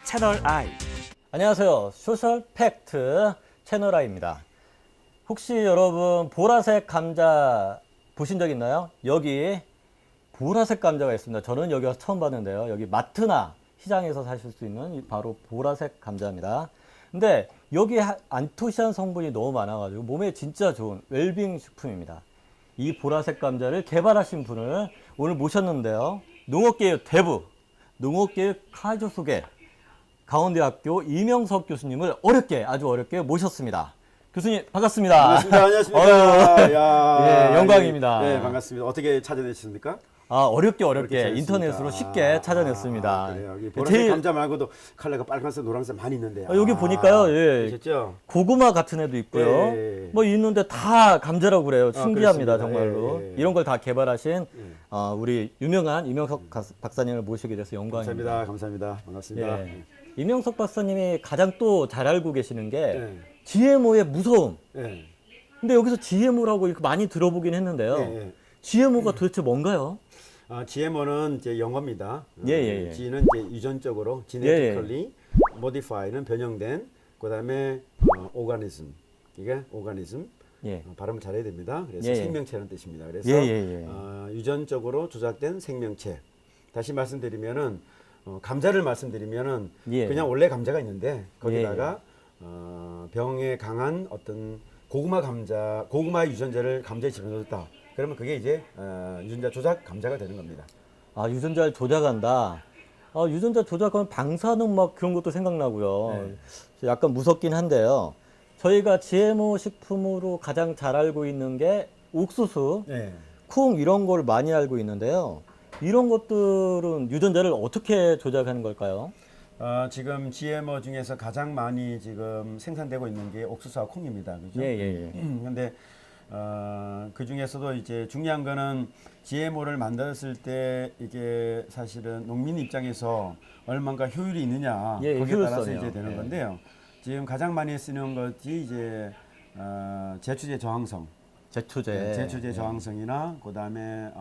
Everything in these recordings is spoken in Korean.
채널 I. 안녕하세요. 소셜 팩트 채널 I입니다. 혹시 여러분 보라색 감자 보신 적 있나요? 여기 보라색 감자가 있습니다. 저는 여기 와서 처음 봤는데요. 여기 마트나 시장에서 사실 수 있는 바로 보라색 감자입니다. 근데 여기 안토시아닌 성분이 너무 많아가지고 몸에 진짜 좋은 웰빙 식품입니다. 이 보라색 감자를 개발하신 분을 오늘 모셨는데요. 농업계의 대부, 농업계의 카이조 속에 강원대학교 이명석 교수님을 아주 어렵게 모셨습니다. 교수님 반갑습니다. 반갑습니다. 안녕하십니까. 야, 예, 영광입니다. 네, 반갑습니다. 어떻게 찾아내셨습니까? 어렵게 찾았습니까? 인터넷으로 쉽게 찾아냈습니다. 그래요. 여기 보라색 감자 말고도 컬러가 빨간색, 노란색 많이 있는데. 여기 보니까요, 예, 보셨죠? 고구마 같은 애도 있고요. 예. 뭐 있는데 다 감자라고 그래요. 신기합니다, 그렇습니다. 정말로. 예. 이런 걸 다 개발하신 우리 유명한 이명석 박사님을 모시게 돼서 영광입니다. 감사합니다. 반갑습니다. 예. 이명석 박사님이 가장 또 잘 알고 계시는 게 예. GMO의 무서움. 예. 근데 여기서 GMO라고 이렇게 많이 들어보긴 했는데요. 예. GMO가 도대체 뭔가요? GMO는 이제 영어입니다. 예. G는 이제 유전적으로 genetically modify는 변형된, 그다음에 organism. 이게 organism. 예. 발음을 잘해야 됩니다. 그래서 예. 생명체라는 뜻입니다. 그래서 예. 유전적으로 조작된 생명체. 다시 말씀드리면은 감자를 말씀드리면은 예. 그냥 원래 감자가 있는데 거기다가 병에 강한 어떤 고구마 유전자를 감자에 집어넣었다. 그러면 그게 이제 유전자 조작 감자가 되는 겁니다. 유전자를 조작한다. 유전자 조작하면 방사능 막 그런 것도 생각나고요. 약간 무섭긴 한데요. 저희가 GMO 식품으로 가장 잘 알고 있는 게 옥수수, 네. 콩 이런 걸 많이 알고 있는데요. 이런 것들은 유전자를 어떻게 조작하는 걸까요? 지금 GMO 중에서 가장 많이 지금 생산되고 있는 게 옥수수와 콩입니다. 그죠? 예. 근데 그 중에서도 이제 중요한 거는 GMO를 만들었을 때 이게 사실은 농민 입장에서 얼마나 효율이 있느냐 예, 거기에 따라서 효율성이요. 이제 되는 예. 건데요. 지금 가장 많이 쓰는 것이 이제 제초제 저항성, 제초제 저항성이나 그다음에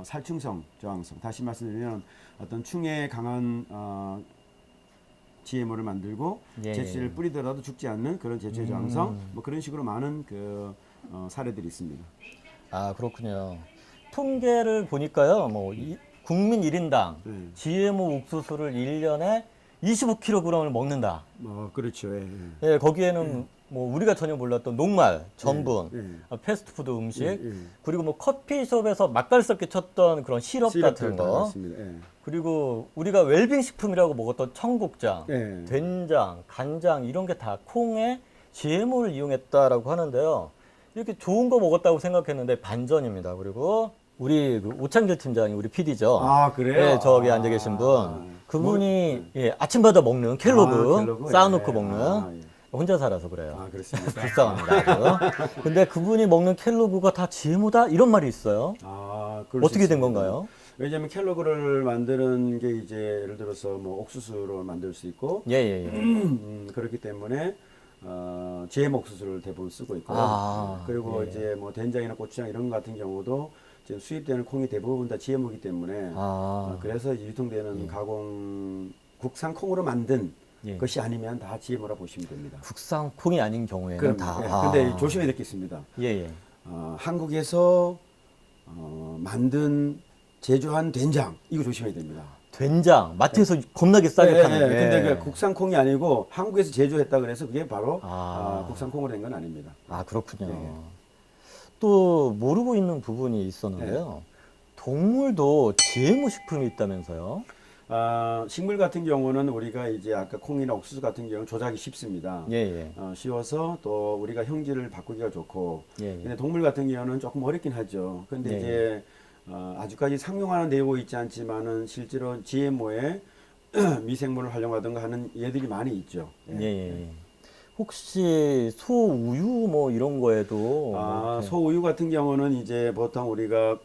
살충성 저항성. 다시 말씀드리면 어떤 충에 강한 GMO를 만들고 제초제를 뿌리더라도 죽지 않는 그런 제초제 저항성, 뭐 그런 식으로 많은 그 사례들이 있습니다. 그렇군요. 통계를 보니까요. 국민 1인당 GMO 옥수수를 1년에 25kg을 먹는다. 그렇죠. 예, 거기에는 우리가 전혀 몰랐던 녹말, 전분, 패스트푸드 음식, 그리고 커피숍에서 맛깔스럽게 쳤던 그런 시럽 같은 거, 맞습니다. 그리고 우리가 웰빙 식품이라고 먹었던 청국장, 된장, 간장 이런 게 다 콩에 GMO를 이용했다라고 하는데요. 이렇게 좋은 거 먹었다고 생각했는데 반전입니다. 그리고 우리 오창길 팀장이 우리 PD죠. 그래요? 예, 저기 앉아 계신 분. 그분이 아침마다 먹는 켈로그 쌓아놓고 먹는 혼자 살아서 그래요. 그렇습니다. 불쌍합니다. 근데 그분이 먹는 켈로그가 다 GMO다 이런 말이 있어요. 어떻게 된 건가요? 왜냐하면 켈로그를 만드는 게 이제 예를 들어서 옥수수로 만들 수 있고 그렇기 때문에 GM 옥수수를 대부분 쓰고 있고요. 그리고 이제 된장이나 고추장 이런 거 같은 경우도 지금 수입되는 콩이 대부분 다 GMO이기 때문에 그래서 유통되는 국산 콩으로 만든 것이 아니면 다 GMO라 보시면 됩니다. 국산 콩이 아닌 경우에는 그럼, 다. 근데 조심해야 될 게 있습니다. 한국에서 만든 제조한 된장 이거 조심해야 됩니다. 된장 마트에서 겁나게 싸게 파는. 근데 그 국산 콩이 아니고 한국에서 제조했다 그래서 그게 바로 국산 콩으로 된 건 아닙니다. 그렇군요. 또 모르고 있는 부분이 있었는데요. 동물도 GMO 식품이 있다면서요? 식물 같은 경우는 우리가 이제 아까 콩이나 옥수수 같은 경우는 조작이 쉽습니다. 쉬워서 또 우리가 형질을 바꾸기가 좋고. 근데 동물 같은 경우는 조금 어렵긴 하죠. 근데 이제 아직까지 상용화는 되고 있지 않지만은 실제로 GMO에 미생물을 활용하든가 하는 얘들이 많이 있죠. 혹시 소우유 이런 거에도 소우유 같은 경우는 이제 보통 우리가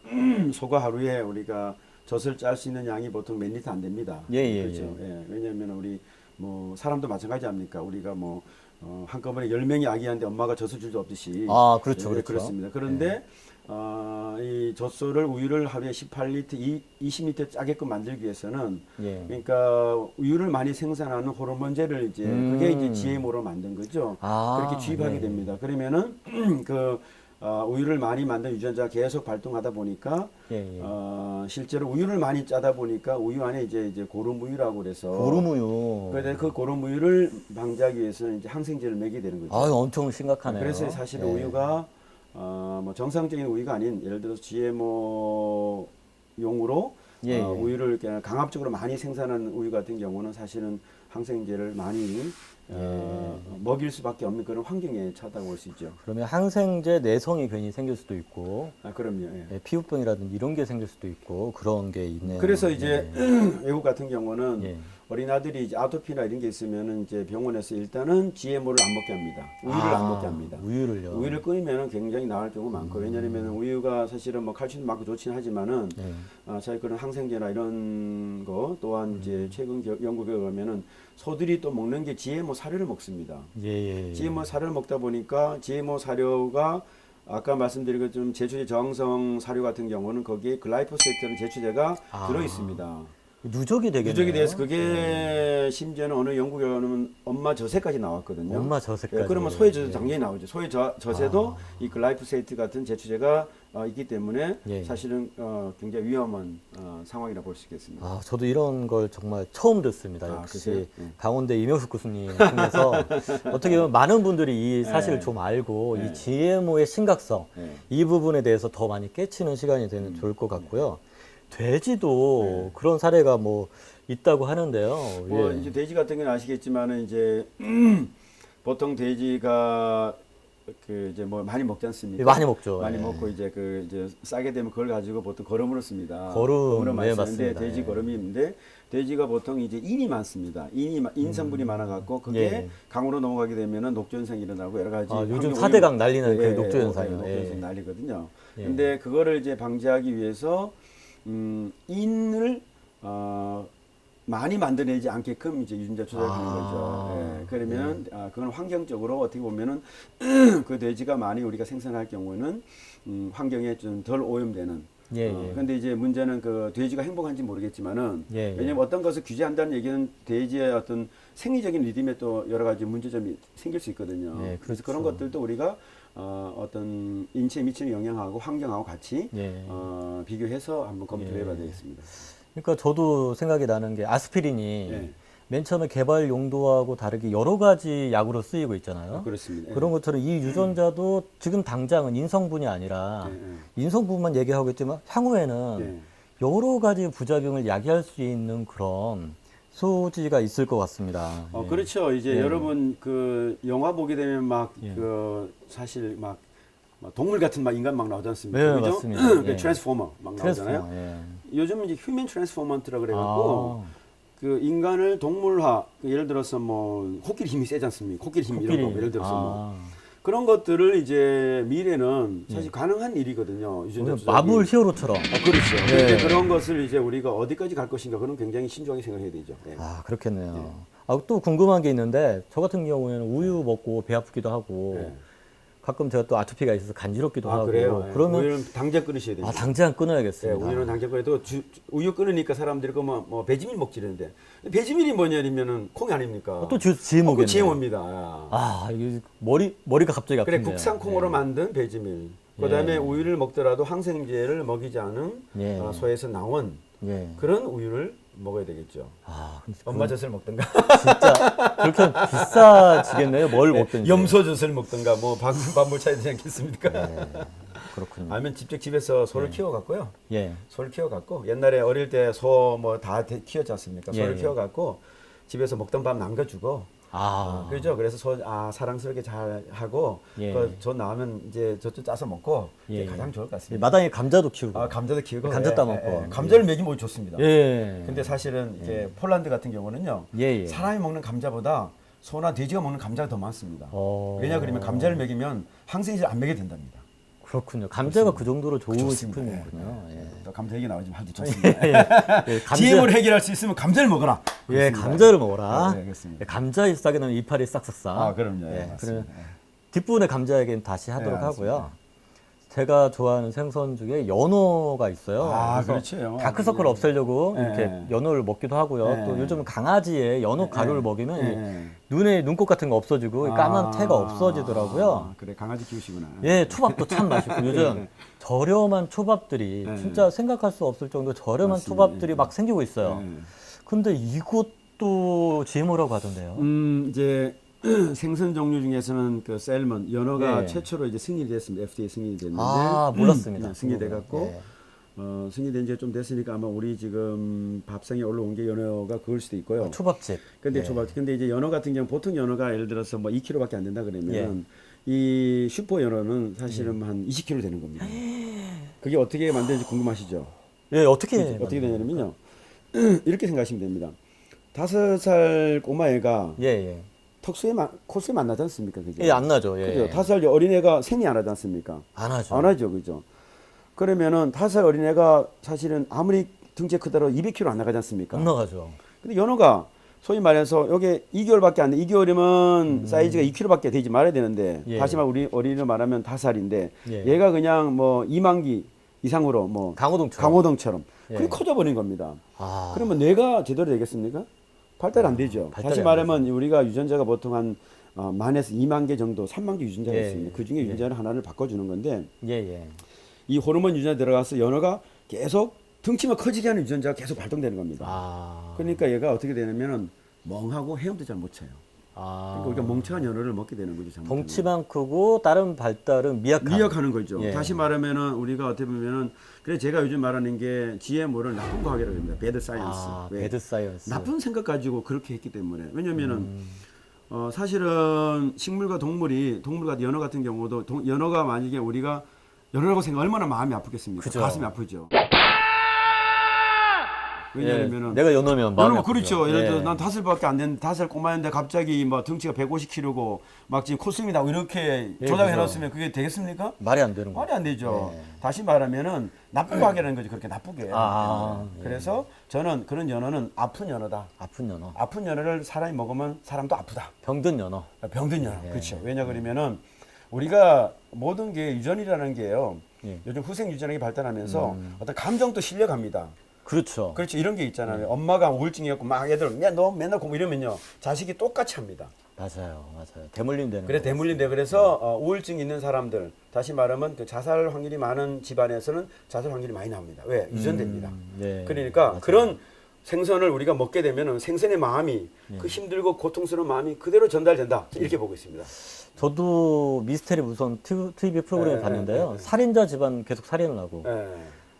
소가 하루에 우리가 젖을 짤 수 있는 양이 보통 몇 리터 안 됩니다. 그렇죠. 왜냐하면 우리 뭐 사람도 마찬가지 아닙니까? 우리가 뭐 한꺼번에 10명이 아기한테 엄마가 젖을 줄 수 없듯이. 아, 그렇죠. 네, 그렇죠. 그렇습니다. 그런데 이 젖소를 우유를 하루에 18리터, 20리터 짜게끔 만들기 위해서는 예. 그러니까 우유를 많이 생산하는 호르몬제를 이제 그게 이제 GMO로 만든 거죠. 그렇게 주입하게 됩니다. 그러면은 그 우유를 많이 만든 유전자가 계속 발동하다 보니까 실제로 우유를 많이 짜다 보니까 우유 안에 이제 고름우유라고 그래서 고름우유. 그래서 그 고름우유를 방지하기 위해서는 이제 항생제를 먹이게 되는 거죠. 아, 엄청 심각하네요. 그래서 사실 우유가 뭐 정상적인 우유가 아닌 예를 들어서 GMO용으로 우유를 그냥 강압적으로 많이 생산하는 우유 같은 경우는 사실은 항생제를 많이 먹일 수밖에 없는 그런 환경에 처하다고 볼 수 있죠. 그러면 항생제 내성이 괜히 생길 수도 있고, 그럼요. 피부병이라든지 이런 게 생길 수도 있고 그런 게 있네요. 그래서 이제 외국 같은 경우는 어린아들이 이제 아토피나 이런 게 있으면은 이제 병원에서 일단은 GMO를 안 먹게 합니다. 우유를 안 먹게 합니다. 우유를요. 우유를 끊으면은 굉장히 나을 경우가 많고 왜냐하면 우유가 사실은 뭐 칼슘도 많고 좋긴 하지만은 사실 그런 항생제나 이런 거 또한 이제 최근 연구 결과면은 소들이 또 먹는 게 GMO 사료를 먹습니다. GMO 사료를 먹다 보니까 GMO 사료가 아까 말씀드린 것처럼 제초제 저항성 사료 같은 경우는 거기에 글라이포세트라는 제초제가 들어 있습니다. 누적이 되겠네요. 누적이 돼서 그게 심지어는 어느 연구 결과는 엄마 젖에까지 나왔거든요. 엄마 젖에까지. 그러면 소의 젖도 당연히 나오죠. 소의 젖에도 이 글라이포세이트 같은 제초제가 있기 때문에 사실은 굉장히 위험한 상황이라 볼 수 있겠습니다. 저도 이런 걸 정말 처음 듣습니다. 역시 강원대 이명숙 교수님 통해서 어떻게 보면 많은 분들이 이 사실을 좀 알고 이 GMO의 심각성 이 부분에 대해서 더 많이 깨치는 시간이 되면 좋을 것 같고요. 돼지도 그런 사례가 뭐 있다고 하는데요. 뭐 이제 돼지 같은 경우는 아시겠지만은 이제 보통 돼지가 그 이제 뭐 많이 먹지 않습니까? 많이 먹죠. 많이 먹고 이제 그 이제 싸게 되면 그걸 가지고 보통 거름으로 씁니다. 거름으로 많이 쓰는데 맞습니다. 돼지 거름이 있는데 돼지가 보통 이제 인이 많습니다. 인 성분이 많아갖고 그게 강으로 넘어가게 되면은 녹조 현상이 일어나고 여러 가지. 요즘 4대강 난리는 그 녹조 현상이요. 녹조 현상 난리거든요. 근데 그거를 이제 방지하기 위해서 인을 많이 만들어내지 않게끔 이제 유전자 조작하는 거죠. 그러면 그건 환경적으로 어떻게 보면은 그 돼지가 많이 우리가 생산할 경우는 환경에 좀 덜 오염되는. 근데 이제 문제는 그 돼지가 행복한지 모르겠지만은 왜냐면 어떤 것을 규제한다는 얘기는 돼지의 어떤 생리적인 리듬에 또 여러 가지 문제점이 생길 수 있거든요. 그래서 그런 것들도 우리가 어떤 인체에 미치는 영향하고 환경하고 같이 비교해서 한번 검토를 해봐야 되겠습니다. 그러니까 저도 생각이 나는 게 아스피린이 맨 처음에 개발 용도하고 다르게 여러 가지 약으로 쓰이고 있잖아요. 그렇습니다. 그런 것처럼 이 유전자도 지금 당장은 인성분이 아니라 인성분만 얘기하고 있지만 향후에는 여러 가지 부작용을 야기할 수 있는 그런 소지가 있을 것 같습니다. 그렇죠. 이제 여러분 그 영화 보게 되면 막 그 사실 막 동물 같은 막 인간 막 나오지 않습니까? 그죠? 맞습니다. 그 트랜스포머 막 나오잖아요. 요즘 이제 휴먼 트랜스포먼트라 그래갖고 그 인간을 동물화, 예를 들어서 뭐 코끼리 힘이 세지 않습니까? 코끼리 힘 이런 거 예를 들어서 뭐 그런 것들을 이제 미래는 사실 가능한 일이거든요. 마블 히어로처럼. 그렇죠. 근데 그런 것을 이제 우리가 어디까지 갈 것인가 그건 굉장히 신중하게 생각해야 되죠. 그렇겠네요. 또 궁금한 게 있는데 저 같은 경우에는 우유 먹고 배 아프기도 하고 가끔 제가 또 아토피가 있어서 간지럽기도 하고. 그래요? 그러면 우유는 당장 끊으셔야 돼요. 당장 끊어야겠습니다. 우유는 당장 끊어도 우유 끊으니까 사람들이 뭐 배지밀 먹지 이러는데 배지밀이 뭐냐면은 콩이 아닙니까? 또 GMO겠네요. GMO입니다. 이게 머리가 갑자기 아프네요. 그래 국산 콩으로 만든 배지밀. 그다음에 우유를 먹더라도 항생제를 먹이지 않은 소에서 나온 그런 우유를 먹어야 되겠죠. 엄마 젖을 먹든가. 진짜 그렇게 하면 비싸지겠네요. 뭘 먹든지. 염소 젖을 먹든가 뭐 반물 차야 되지 않겠습니까? 그렇군요. 아니면 직접 집에서 소를 키워갖고요. 소를 키워갖고 옛날에 어릴 때 소 뭐 다 키웠지 않습니까? 소를 키워갖고 집에서 먹던 밥 남겨주고. 그렇죠. 그래서 사랑스럽게 잘 하고 저 나오면 이제 저쪽 짜서 먹고 가장 좋을 것 같습니다. 마당에 감자도 키우고. 감자도 키우고. 감자 따먹고. 감자를 먹이면 좋습니다. 근데 사실은 이제 폴란드 같은 경우는요. 사람이 먹는 감자보다 소나 돼지가 먹는 감자가 더 많습니다. 왜냐 그러면 감자를 먹이면 항생제를 안 먹여도 된답니다. 그렇군요. 감자가 그렇습니다. 그 정도로 좋은 좋습니다. 식품이군요. 예. 또 감자 얘기 나오지만 아주 좋습니다. 예, GM을 해결할 수 있으면 감자를 먹어라. 예, 그렇습니다. 감자를 먹어라. 네, 그렇습니다. 예, 감자 잎사귀 넣으면 이파리 싹싹싹. 아, 그럼요. 예, 맞습니다. 그럼 뒷부분에 감자 얘기는 다시 하도록 네, 하고요. 제가 좋아하는 생선 중에 연어가 있어요. 아, 그래서 그렇죠. 다크서클 없애려고 네. 이렇게 연어를 먹기도 하고요. 네. 또 요즘 강아지에 연어 가루를 네. 먹이면 네. 눈에 눈곱 같은 거 없어지고 까만 태가 없어지더라고요. 그래, 강아지 키우시구나. 예, 초밥도 참 맛있고 요즘 저렴한 초밥들이 네. 진짜 생각할 수 없을 정도 저렴한 맞습니다. 초밥들이 막 생기고 있어요. 네. 근데 이것도 GMO라고 하던데요. 이제 생선 종류 중에서는 그 셀먼 연어가 예. 최초로 이제 승인이 됐습니다. FDA 승인이 됐는데 아, 몰랐습니다. 승인돼 갖고 예. 승인된 지 좀 됐으니까 아마 우리 지금 밥상에 올라온 게 연어가 그걸 수도 있고요. 초밥집. 근데 예. 근데 이제 연어 같은 경우 보통 연어가 예를 들어서 뭐 2kg밖에 안 된다 그러면 이 슈퍼 연어는 사실은 한 20kg 되는 겁니다. 그게 어떻게 만드는지 궁금하시죠? 예, 어떻게 어떻게 되냐면요. 이렇게 생각하시면 됩니다. 5살 꼬마애가 예, 예. 콧수에 만나지 않습니까? 그죠? 예, 안 나죠. 예. 그죠? 5살 어린애가 생리 안 하지 않습니까? 안 하죠. 안 하죠. 그죠? 그러면은 5살 어린애가 사실은 아무리 등치가 크더라도 200kg 안 나가지 않습니까? 안 나가죠. 근데 연어가 소위 말해서 요게 2개월밖에 안 돼. 2개월이면 사이즈가 2kg밖에 되지 말아야 되는데 예. 다시 말 우리 어린이로 말하면 5살인데 예. 얘가 그냥 뭐 2만기 이상으로 뭐 강호동처럼. 강호동처럼 예. 그게 커져 버린 겁니다. 아. 그러면 뇌가 제대로 되겠습니까? 발달 안 되죠. 발달이 다시 안 말하면 우리가 유전자가 보통 한 만에서 2만 개 정도, 3만 개 유전자가 예. 있습니다. 그 중에 유전자를 하나를 바꿔주는 건데 예, 예. 이 호르몬 유전자 들어가서 연어가 계속 등치만 커지게 하는 유전자가 계속 발동되는 겁니다. 아. 그러니까 얘가 어떻게 되냐면은 멍하고 헤엄도 잘 못 쳐요. 아. 그러니까 우리가 멍청한 연어를 먹게 되는 거죠. 잘못하면. 덩치만 크고 다른 발달은 미약한. 미약하는 거죠. 예. 다시 말하면은 우리가 어떻게 보면은 그래 제가 요즘 말하는 게 GMO를 나쁜 과학이라고 합니다. 배드 사이언스. 아, 왜? 배드 사이언스. 나쁜 생각 가지고 그렇게 했기 때문에 왜냐면은 사실은 식물과 동물과 연어 같은 경우도 연어가 만약에 우리가 연어라고 생각 얼마나 마음이 아프겠습니까? 그죠. 가슴이 아프죠. 예, 왜냐면은 내가 연어면 마음이 아프죠. 그렇죠. 예를 들어 예. 난 5살밖에 안 된 5살 꼬마였는데 갑자기 뭐 등치가 150kg고 막 지금 콧수이 나고 이렇게 예, 조작해 그죠. 놨으면 그게 되겠습니까? 말이 안 되는 거예요. 말이 안 되죠. 예. 다시 말하면은 나쁜 과학이라는 거죠. 그렇게 나쁘게. 아, 예. 그래서 저는 그런 연어는 아픈 연어다. 아픈 연어. 아픈 연어를 사람이 먹으면 사람도 아프다. 병든 연어. 병든 연어. 예. 그렇죠. 왜냐 그러면은 우리가 모든 게 유전이라는 게요. 예. 요즘 후생 유전학이 발달하면서 어떤 감정도 실려갑니다. 그렇죠. 그렇죠. 이런 게 있잖아요. 엄마가 우울증이었고 막 애들 너 맨날 공부 이러면요. 자식이 똑같이 합니다. 맞아요. 맞아요. 대물림 되는 그래 거. 대물림돼. 그래서 우울증 있는 사람들 다시 말하면 그 자살 확률이 많은 집안에서는 자살 확률이 많이 나옵니다. 왜? 유전됩니다. 네. 그러니까 맞아요. 그런 생선을 우리가 먹게 되면은 생선의 마음이 그 힘들고 고통스러운 마음이 그대로 전달된다. 이렇게 보고 있습니다. 저도 미스테리 무선 TV 프로그램을 예, 봤는데요. 예, 예. 살인자 집안 계속 살인을 하고 예.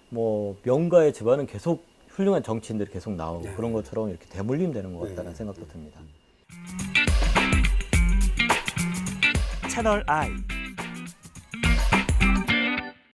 뭐 명가의 집안은 계속 훌륭한 정치인들이 계속 나오고 네. 그런 것처럼 이렇게 대물림 되는 것 같다는 생각도 듭니다. 채널 I